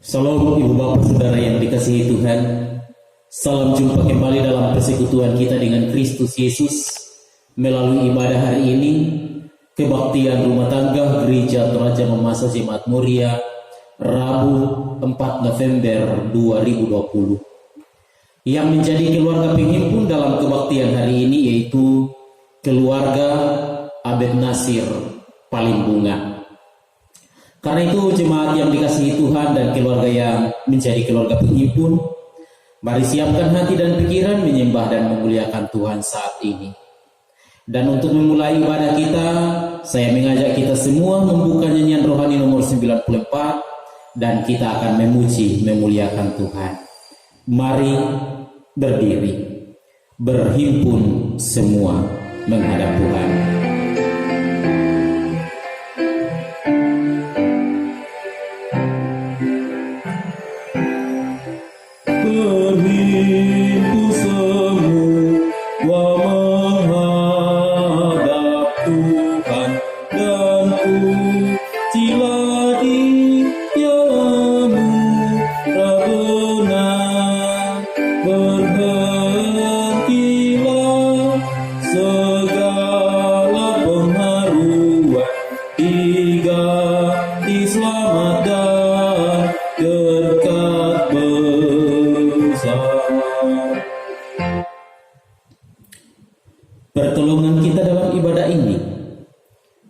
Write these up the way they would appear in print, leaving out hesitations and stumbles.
Salam ibu bapak saudara yang dikasihi Tuhan. Salam jumpa kembali dalam persekutuan kita dengan Kristus Yesus melalui ibadah hari ini, kebaktian rumah tangga Gereja Toraja Mamasa Jemaat Muria, Rabu 4 November 2020. Yang menjadi keluarga penghimpun dalam kebaktian hari ini yaitu keluarga Abed Nasir Palimbunga. Karena itu jemaat yang dikasihi Tuhan dan keluarga yang menjadi keluarga penghimpun, mari siapkan hati dan pikiran menyembah dan memuliakan Tuhan saat ini. Dan untuk memulai ibadah kita, saya mengajak kita semua membuka nyanyian rohani nomor 94 dan kita akan memuji, memuliakan Tuhan. Mari berdiri, berhimpun semua menghadap Tuhan. Pertolongan kita dalam ibadah ini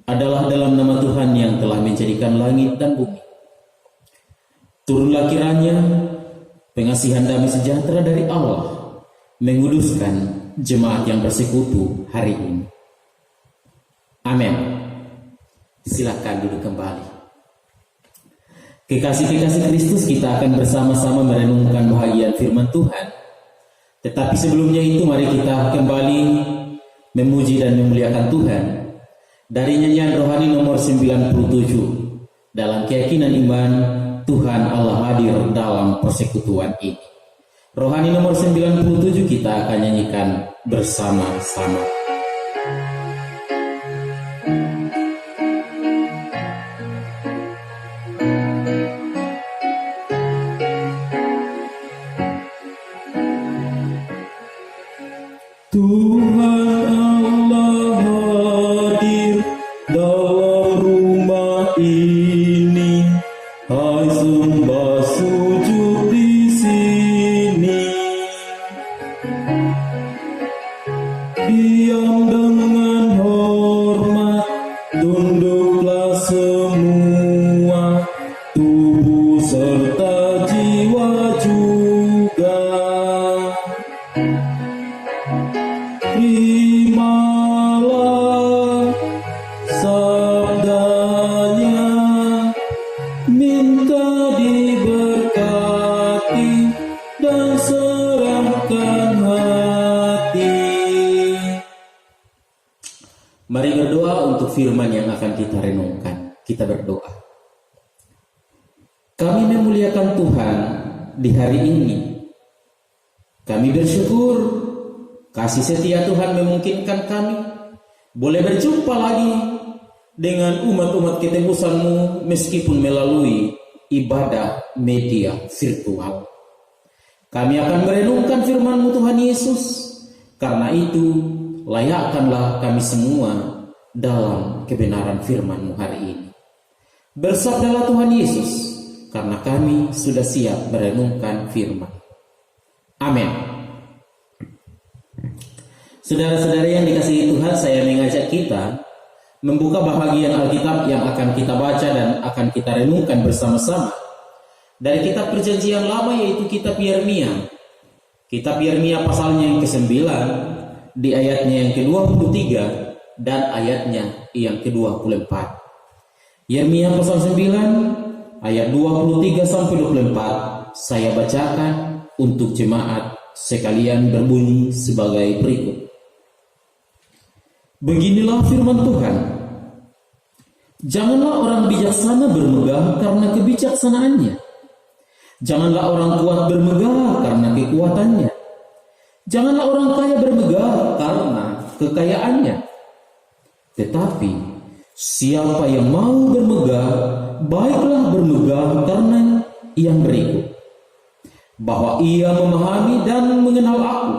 adalah dalam nama Tuhan yang telah menjadikan langit dan bumi. Turunlah kiranya pengasihan damai sejahtera dari Allah menguduskan jemaat yang bersekutu hari ini. Amin. Silakan duduk kembali. Kekasih-kekasih Kristus, kita akan bersama-sama merenungkan bahagian firman Tuhan. Tetapi sebelumnya itu mari kita kembali memuji dan memuliakan Tuhan dari nyanyian rohani nomor 97. Dalam keyakinan iman, Tuhan Allah hadir dalam persekutuan ini. Rohani nomor 97 kita akan nyanyikan bersama-sama. Mari berdoa untuk firman yang akan kita renungkan. Kita berdoa. Kami memuliakan Tuhan di hari ini. Kami bersyukur kasih setia Tuhan memungkinkan kami boleh berjumpa lagi dengan umat-umat ketebusan-Mu meskipun melalui ibadah media virtual. Kami akan merenungkan firman-Mu Tuhan Yesus. Karena itu layakkanlah kami semua dalam kebenaran firman-Mu hari ini. Bersabdalah Tuhan Yesus, karena kami sudah siap merenungkan firman. Amin. Saudara-saudara yang dikasihi Tuhan, saya mengajak kita membuka bahagian Alkitab yang akan kita baca dan akan kita renungkan bersama-sama dari kitab Perjanjian Lama, yaitu kitab Yeremia. Kitab Yeremia pasalnya yang ke-9, di ayatnya yang ke-23 dan ayatnya yang ke-24. Yeremia pasal 9 ayat 23 sampai 24 saya bacakan untuk jemaat sekalian, berbunyi sebagai berikut. Beginilah firman Tuhan. Janganlah orang bijaksana bermegah karena kebijaksanaannya. Janganlah orang kuat bermegah karena kekuatannya. Janganlah orang kaya bermegah karena kekayaannya. Tetapi siapa yang mau bermegah, baiklah bermegah karena yang berikut, bahwa ia memahami dan mengenal aku,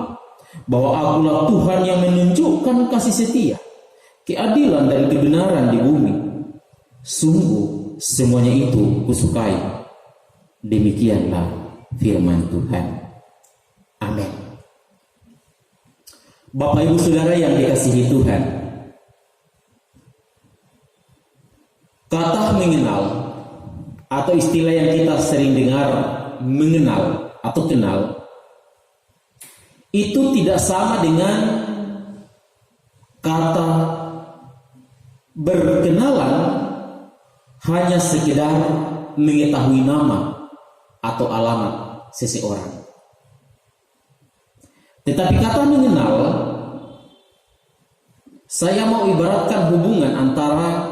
bahwa akulah Tuhan yang menunjukkan kasih setia, keadilan dan kebenaran di bumi. Sungguh semuanya itu kusukai. Demikianlah firman Tuhan. Amin. Bapak Ibu Saudara yang dikasihi Tuhan, kata mengenal atau istilah yang kita sering dengar, mengenal atau kenal, itu tidak sama dengan kata berkenalan hanya sekedar mengetahui nama atau alamat seseorang. Tetapi kata mengenal, saya mau ibaratkan hubungan antara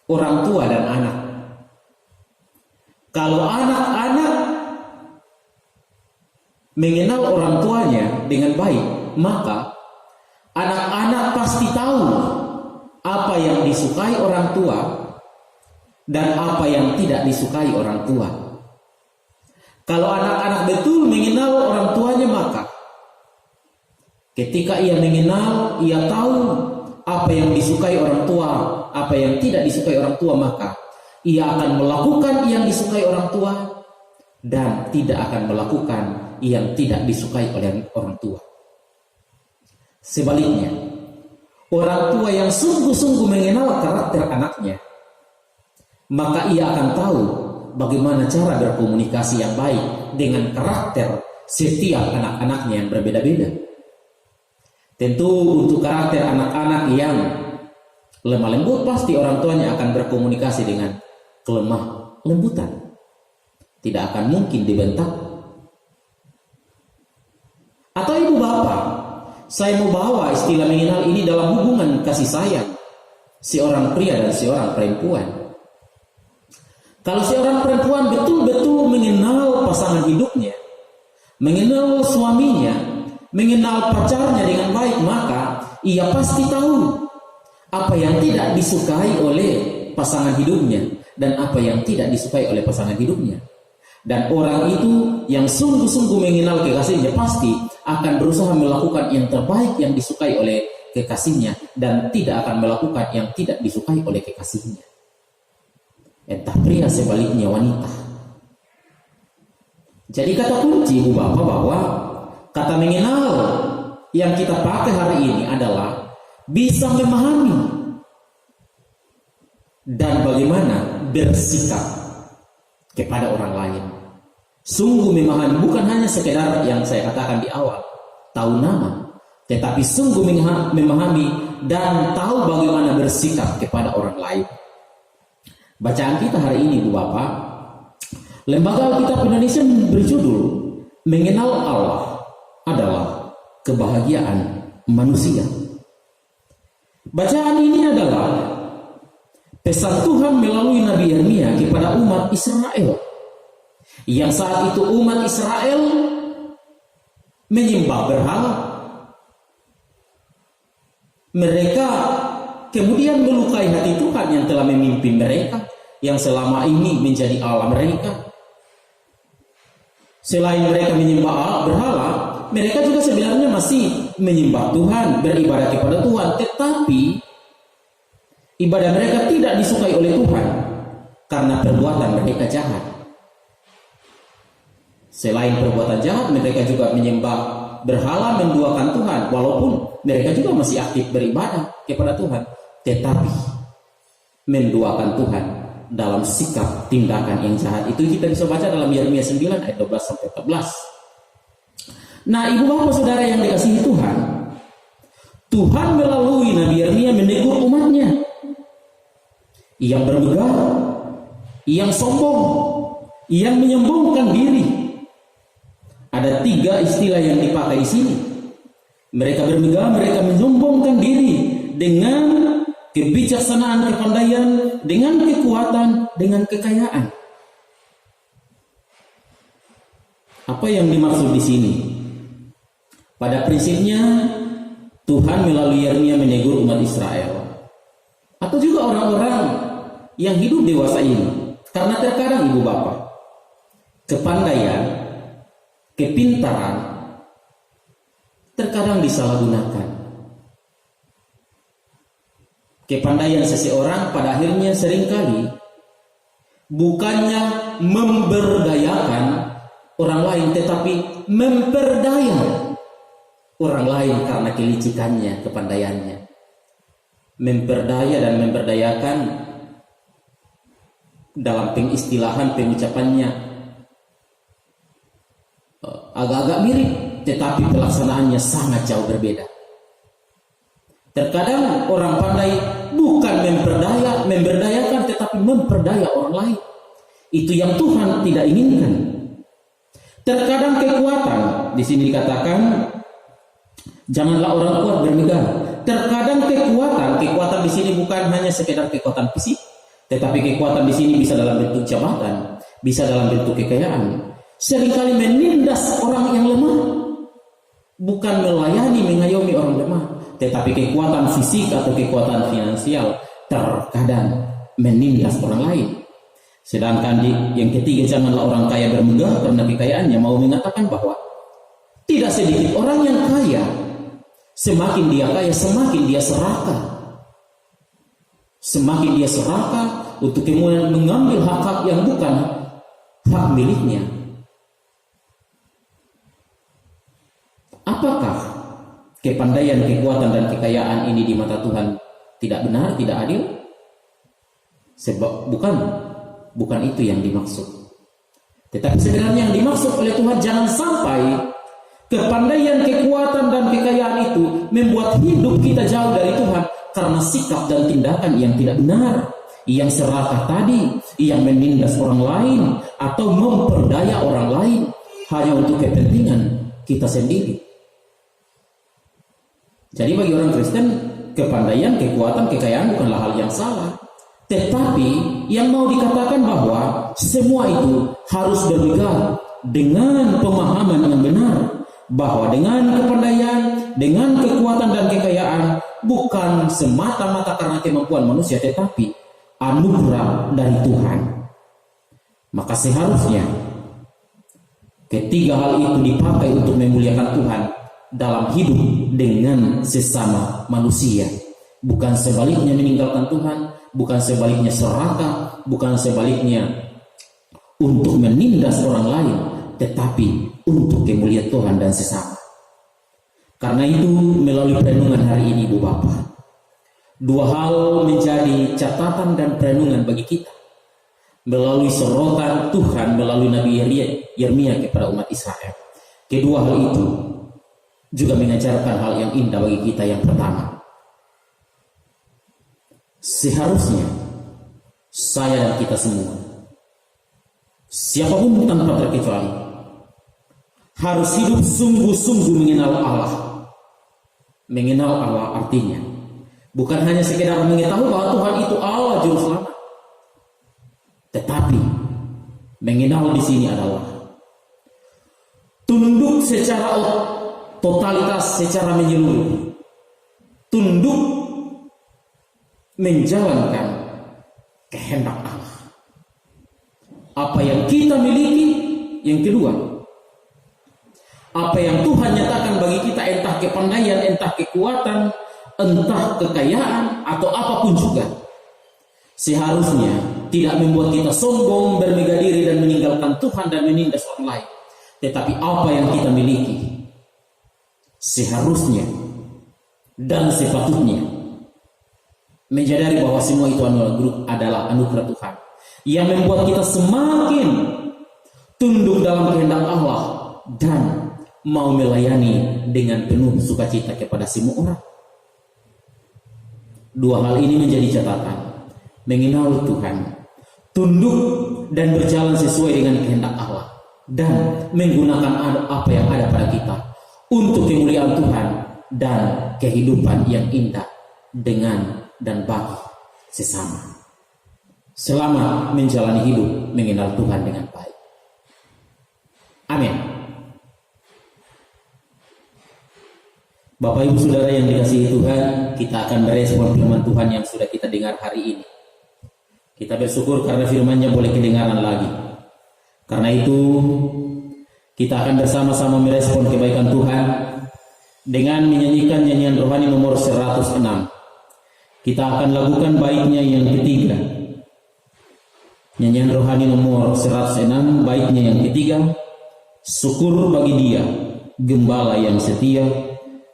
orang tua dan anak. Kalau anak-anak mengenal orang tuanya dengan baik, maka anak-anak pasti tahu apa yang disukai orang tua dan apa yang tidak disukai orang tua. Kalau anak-anak betul mengenal orang tuanya, maka ketika ia mengenal, ia tahu apa yang disukai orang tua, apa yang tidak disukai orang tua, maka ia akan melakukan yang disukai orang tua dan tidak akan melakukan yang tidak disukai oleh orang tua. Sebaliknya, orang tua yang sungguh-sungguh mengenal karakter anaknya, maka ia akan tahu bagaimana cara berkomunikasi yang baik dengan karakter setiap anak-anaknya yang berbeda-beda. Tentu untuk karakter anak-anak yang lemah lembut, pasti orang tuanya akan berkomunikasi dengan kelemah lembutan. Tidak akan mungkin dibentak. Atau ibu bapak, saya mau bawa istilah mengenal ini dalam hubungan kasih sayang seorang pria dan seorang perempuan. Kalau seorang perempuan betul-betul mengenal pasangan hidupnya, mengenal suaminya, mengenal pacarnya dengan baik, maka ia pasti tahu apa yang tidak disukai oleh pasangan hidupnya dan apa yang tidak disukai oleh pasangan hidupnya. Dan orang itu yang sungguh-sungguh mengenal kekasihnya pasti akan berusaha melakukan yang terbaik yang disukai oleh kekasihnya dan tidak akan melakukan yang tidak disukai oleh kekasihnya. Entah pria, sebaliknya wanita. Jadi kata kunci ibu bapak bahwa kata mengenal yang kita pakai hari ini adalah bisa memahami dan bagaimana bersikap kepada orang lain. Sungguh memahami, bukan hanya sekedar yang saya katakan di awal, tahu nama, tetapi sungguh memahami dan tahu bagaimana bersikap kepada orang lain. Bacaan kita hari ini, Bu Bapak, Lembaga Alkitab Indonesia berjudul Mengenal Allah adalah Kebahagiaan Manusia. Bacaan ini adalah pesan Tuhan melalui Nabi Yeremia kepada umat Israel, yang saat itu umat Israel menyembah berhala. Mereka kemudian melukai hati Tuhan yang telah memimpin mereka, yang selama ini menjadi Allah mereka. Selain mereka menyembah berhala, mereka juga sebenarnya masih menyembah Tuhan, beribadah kepada Tuhan, tetapi ibadah mereka tidak disukai oleh Tuhan karena perbuatan mereka jahat. Selain perbuatan jahat, mereka juga menyembah berhala, menduakan Tuhan, walaupun mereka juga masih aktif beribadah kepada Tuhan, tetapi menduakan Tuhan dalam sikap tindakan yang jahat. Itu kita bisa baca dalam Yeremia 9 ayat 12-14. Nah, ibu bapak saudara yang dikasihi Tuhan, Tuhan melalui Nabi Yeremia menegur umatnya yang bermegah, yang sombong, yang menyombongkan diri. Ada 3 istilah yang dipakai di sini. Mereka bermegah, mereka menyombongkan diri dengan kebijaksanaan, kepandaian, dengan kekuatan, dengan kekayaan. Apa yang dimaksud di sini? Pada prinsipnya Tuhan melalui Yeremia menegur umat Israel atau juga orang-orang yang hidup dewasa ini, karena terkadang ibu bapak kepandaian, kepintaran terkadang disalahgunakan. Kepandaian seseorang pada akhirnya seringkali bukannya memberdayakan orang lain, tetapi memperdaya orang lain karena kelicikannya, kepandaiannya. Memperdaya dan memberdayakan dalam pengistilahan pengucapannya agak-agak mirip, tetapi pelaksanaannya sangat jauh berbeda. Terkadang orang pandai bukan memberdayakan, tetapi memperdaya orang lain. Itu yang Tuhan tidak inginkan. Terkadang kekuatan, di sini dikatakan, janganlah orang kuat bermegah. Terkadang kekuatan di sini bukan hanya sekedar kekuatan fisik, tetapi kekuatan di sini bisa dalam bentuk jabatan, bisa dalam bentuk kekayaan. Seringkali menindas orang yang lemah, bukan melayani, mengayomi orang lemah, tetapi kekuatan fisik atau kekuatan finansial terkadang menindas orang lain. Sedangkan yang ketiga, janganlah orang kaya bermegah karena kekayaannya, mau mengatakan bahwa tidak sedikit orang yang kaya, semakin dia kaya, semakin dia serakah. Semakin dia serakah untuk kemudian mengambil hak-hak yang bukan hak miliknya. Apakah kepandaian, kekuatan, dan kekayaan ini di mata Tuhan tidak benar, tidak adil? Sebab bukan itu yang dimaksud. Tetapi sebenarnya yang dimaksud oleh Tuhan, jangan sampai kepandaian, kekuatan, dan kekayaan itu membuat hidup kita jauh dari Tuhan karena sikap dan tindakan yang tidak benar, yang serakah tadi, yang menindas orang lain atau memperdaya orang lain hanya untuk kepentingan kita sendiri. Jadi bagi orang Kristen, kepandaian, kekuatan, kekayaan bukanlah hal yang salah. Tetapi yang mau dikatakan bahwa semua itu harus berpegang dengan pemahaman yang benar, bahwa dengan kepandaian, dengan kekuatan dan kekayaan bukan semata-mata karena kemampuan manusia, tetapi anugerah dari Tuhan. Maka seharusnya ketiga hal itu dipakai untuk memuliakan Tuhan dalam hidup dengan sesama manusia, bukan sebaliknya meninggalkan Tuhan, bukan sebaliknya serakah, bukan sebaliknya untuk menindas orang lain, tetapi untuk kemuliaan Tuhan dan sesama. Karena itu melalui renungan hari ini, Ibu Bapak, dua hal menjadi catatan dan renungan bagi kita melalui sorotan Tuhan melalui Nabi Yeremia kepada umat Israel. Kedua hal itu juga mengajarkan hal yang indah bagi kita. Yang pertama, seharusnya saya dan kita semua, siapapun tanpa terkecuali, harus hidup sungguh-sungguh mengenal Allah. Mengenal Allah artinya bukan hanya sekedar mengetahui bahwa Tuhan itu Allah juru selamat, tetapi mengenal di sini adalah tunduk secara totalitas, secara menyeluruh, tunduk menjalankan kehendak Allah. Apa yang kita miliki, yang kedua, apa yang Tuhan nyatakan bagi kita, entah kepandaian, entah kekuatan, entah kekayaan, atau apapun juga, seharusnya tidak membuat kita sombong, bermegah diri, dan meninggalkan Tuhan dan menindas orang lain. Tetapi apa yang kita miliki seharusnya dan sepatutnya menyadari bahwa semua itu adalah anugerah Tuhan yang membuat kita semakin tunduk dalam kehendak Allah dan mau melayani dengan penuh sukacita kepada semua orang. Dua hal ini menjadi catatan: mengenal Tuhan, tunduk dan berjalan sesuai dengan kehendak Allah, dan menggunakan apa yang ada pada kita untuk kemuliaan Tuhan dan kehidupan yang indah dengan dan bagi sesama. Selamat menjalani hidup mengenal Tuhan dengan baik. Amin. Bapak Ibu Saudara yang dikasihi Tuhan, kita akan merespon firman Tuhan yang sudah kita dengar hari ini. Kita bersyukur karena firman-Nya boleh kedengaran lagi. Karena itu, kita akan bersama-sama merespon kebaikan Tuhan dengan menyanyikan nyanyian rohani nomor 106. Kita akan lakukan baiknya yang ketiga. Nyanyian rohani nomor 106, baiknya yang ketiga. Syukur bagi Dia, gembala yang setia,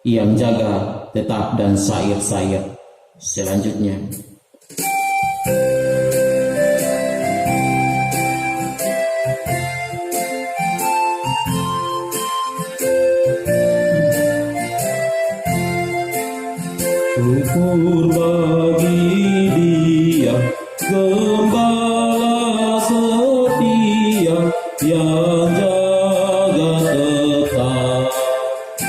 yang jaga tetap dan sair-sair. Selanjutnya, syukur bagi Dia, gembala setia, yang jaga tetap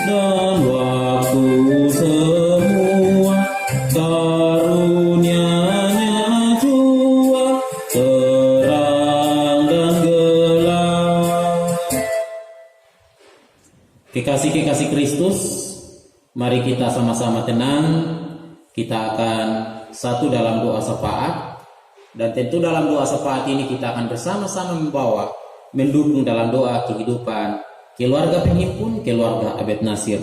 dan waktu semua, karunia-Nya jua, terang dan gelap. Kekasih-kekasih Kristus, mari kita sama-sama tenang. Kita akan satu dalam doa syafaat, dan tentu dalam doa syafaat ini kita akan bersama-sama mendukung dalam doa kehidupan keluarga penghimpun, keluarga Abed Nasir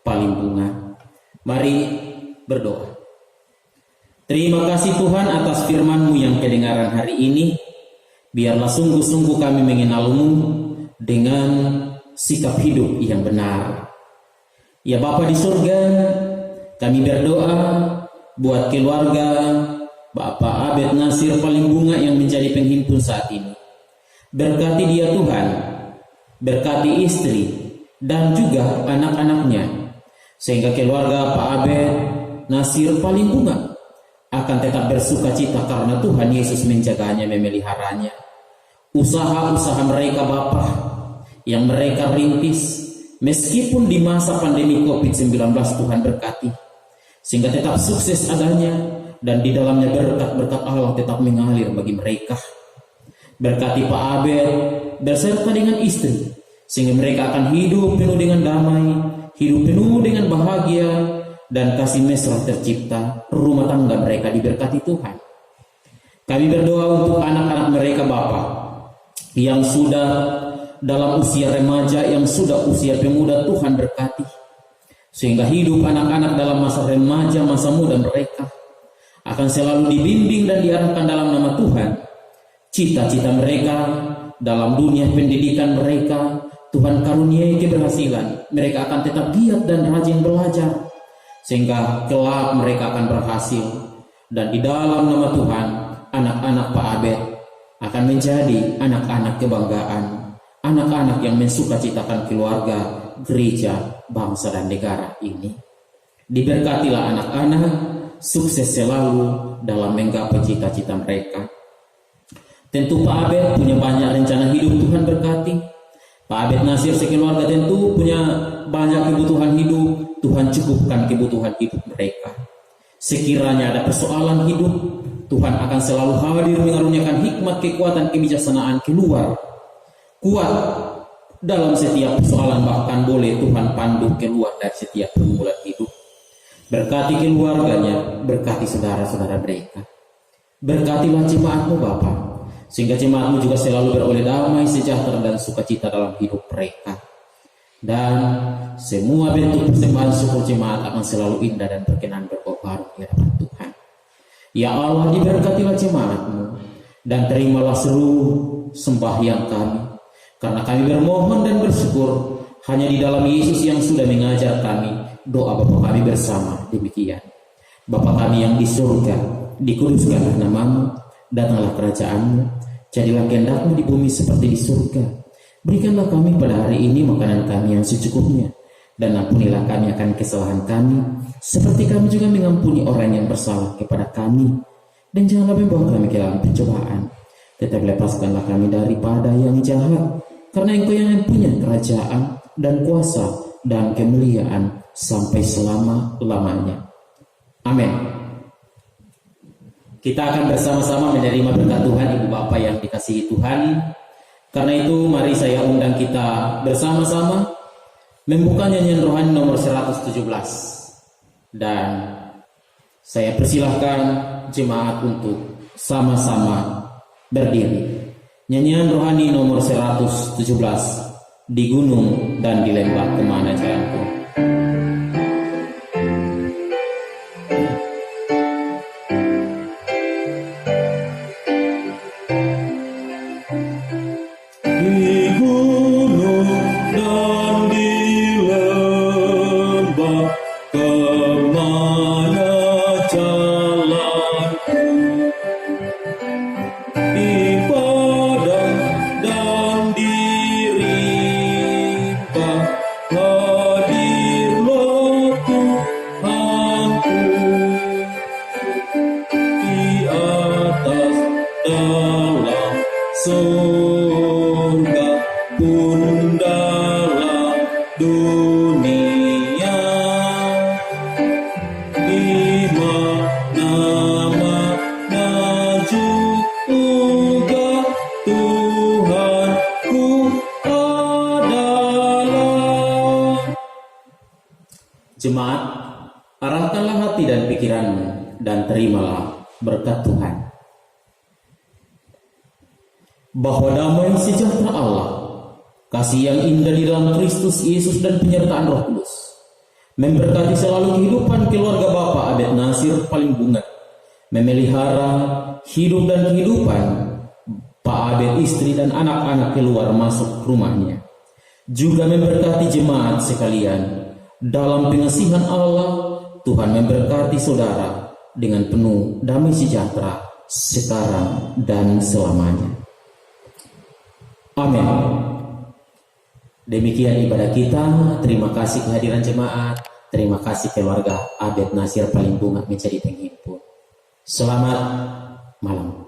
Palimbunga. Mari berdoa. Terima kasih Tuhan atas firman-Mu yang kedengaran hari ini. Biarlah sungguh-sungguh kami mengenal-Mu dengan sikap hidup yang benar. Ya Bapa di surga, kami berdoa buat keluarga Bapak Abed Nasir Palimbunga yang menjadi penghimpun saat ini. Berkati dia Tuhan, berkati istri dan juga anak-anaknya, sehingga keluarga Pak Abed Nasir Palimbunga akan tetap bersukacita karena Tuhan Yesus menjaganya, memeliharanya. Usaha-usaha mereka Bapa yang mereka rintis, meskipun di masa pandemi COVID-19, Tuhan berkati, sehingga tetap sukses adanya, dan di dalamnya berkat-berkat Allah tetap mengalir bagi mereka. Berkati Pak Abed beserta dengan istri, sehingga mereka akan hidup penuh dengan damai, hidup penuh dengan bahagia, dan kasih mesra tercipta. Rumah tangga mereka diberkati Tuhan. Kami berdoa untuk anak-anak mereka Bapa yang sudah dalam usia remaja, yang sudah usia pemuda, Tuhan berkati, sehingga hidup anak-anak dalam masa remaja, masa muda mereka akan selalu dibimbing dan diarahkan dalam nama Tuhan. Cita-cita mereka dalam dunia pendidikan mereka, Tuhan karuniai keberhasilan. Mereka akan tetap giat dan rajin belajar, sehingga kelak mereka akan berhasil. Dan di dalam nama Tuhan, anak-anak Pak Abed akan menjadi anak-anak kebanggaan, anak-anak yang mensukacitakan keluarga, gereja, bangsa dan negara ini. Diberkatilah anak-anak, sukses selalu dalam menggapai cita-cita mereka. Tentu Pak Abed punya banyak rencana hidup, Tuhan berkati. Pak Abed Nasir sekeluarga tentu punya banyak kebutuhan hidup, Tuhan cukupkan kebutuhan hidup mereka. Sekiranya ada persoalan hidup, Tuhan akan selalu hadir mengaruniakan hikmat, kekuatan, kebijaksanaan keluar kuat dalam setiap persoalan, bahkan boleh Tuhan pandu keluar dari setiap pergumulan hidup. Berkati keluarganya, berkati saudara-saudara mereka. Berkatilah jemaat-Mu Bapa, sehingga jemaat-Mu juga selalu beroleh damai, sejahtera dan sukacita dalam hidup mereka. Dan semua bentuk persembahan syukur jemaat akan selalu indah dan berkenan berbau harum di hadapan Tuhan. Ya Allah, diberkatilah jemaat-Mu, dan terimalah seluruh sembahyang kami, karena kami bermohon dan bersyukur hanya di dalam Yesus yang sudah mengajar kami. Doa Bapa kami bersama demikian. Bapa kami yang di surga, dikuduskanlah nama-Mu, datanglah kerajaan-Mu, jadilah kehendak-Mu di bumi seperti di surga. Berikanlah kami pada hari ini makanan kami yang secukupnya, dan ampunilah kami akan kesalahan kami, seperti kami juga mengampuni orang yang bersalah kepada kami. Dan janganlah membawa kami ke dalam pencobaan, tetapi lepaskanlah kami daripada yang jahat, karena Engkau yang punya kerajaan dan kuasa dan kemuliaan sampai selama-lamanya. Amin. Kita akan bersama-sama menerima berkat Tuhan, Ibu Bapak yang dikasihi Tuhan. Karena itu mari saya undang kita bersama-sama membuka nyanyian rohani nomor 117. Dan saya persilahkan jemaat untuk sama-sama berdiri Nyanyian rohani nomor 117, di gunung dan di lembah kemana jalanku. Di gunung dan di lembah kemana jalanku, di padang dan di rimbah hadirlah Tuhanku, di atas dalam surga pun dalam dunia, di mana-mana juga Tuhanku adalah. Jemaat, arahkanlah hati dan pikiranmu dan terimalah berkat Tuhan. Bahwa damai sejahtera Allah, kasih yang indah di dalam Kristus Yesus dan penyertaan Roh Kudus memberkati selalu kehidupan keluarga Bapak Abed Nasir Paling Bunga, memelihara hidup dan kehidupan Pak Abed, istri dan anak-anak keluar masuk rumahnya, juga memberkati jemaat sekalian. Dalam pengasihan Allah, Tuhan memberkati saudara dengan penuh damai sejahtera sekarang dan selamanya. Amin. Demikian ibadah kita. Terima kasih kehadiran jemaat. Terima kasih keluarga Abed Nasir Paling Bunga menjadi penghimpun. Selamat malam.